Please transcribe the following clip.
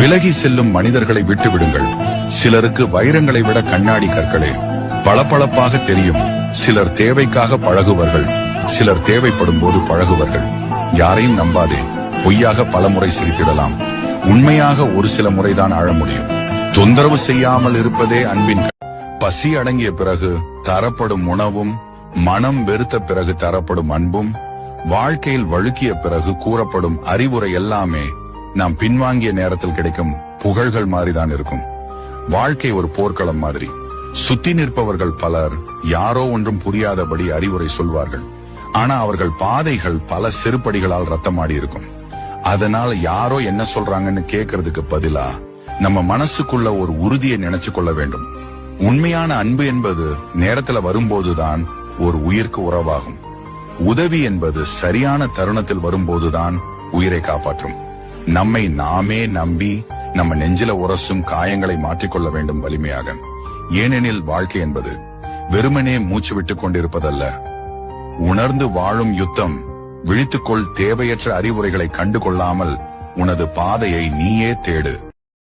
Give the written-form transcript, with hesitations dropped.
விலகி செல்லும் மனிதர்களை விட்டு விடுங்கள். சிலருக்கு வைரங்களை விட கண்ணாடி கற்களே பளபளப்பாக தெரியும். சிலர் தேவைக்காக பழகுவர்கள், சிலர் தேவைப்படும் போது பழகுவர்கள். யாரையும் நம்பாதே. பொய்யாக பலமுறை சிரித்திடலாம், உண்மையாக ஒரு சில முறைதான் ஆழ முடியும். தொந்தரவு செய்யாமல் இருப்பதே அன்பின். பசி அடங்கிய பிறகு தரப்படும் உணவும், மனம் வெறுத்த பிறகு தரப்படும் அன்பும், வாழ்க்கையில் வழுக்கிய பிறகு கூறப்படும் அறிவுரை எல்லாமே நாம் பின்வாங்கிய நேரத்தில் கிடைக்கும் புகழ்கள் மாதிரிதான் இருக்கும். வாழ்க்கை ஒரு போர்க்களம் மாதிரி. சுத்தி நிற்பவர்கள் பலர் யாரோ ஒன்றும் புரியாதபடி அறிவுரை சொல்வார்கள். ஆனா அவர்கள் பாதைகள் பல செருப்படிகளால் ரத்தமாடி இருக்கும். அதனால யாரோ என்ன சொல்றாங்கன்னு கேட்கறதுக்கு பதிலா நம்ம மனசுக்குள்ள ஒரு உறுதியை நினைச்சு கொள்ள வேண்டும். உண்மையான அன்பு என்பது நேரத்துல வரும்போதுதான் ஒரு உயிருக்கு உறவாகும். உதவி என்பது சரியான தருணத்தில் வரும்போதுதான் உயிரை காப்பாற்றும். நம்மை நாமே நம்பி நம்ம நெஞ்சில உரசும் காயங்களை மாற்றிக்கொள்ள வேண்டும் வலிமையாக. ஏனெனில் வாழ்க்கை என்பது வெறுமனே மூச்சு விட்டுக் கொண்டிருப்பதல்ல, உணர்ந்து வாழும் யுத்தம். விழித்துக்கொள். தேவையற்ற அறிவுரைகளை கண்டு கொள்ளாமல் உனது பாதையை நீயே தேடு.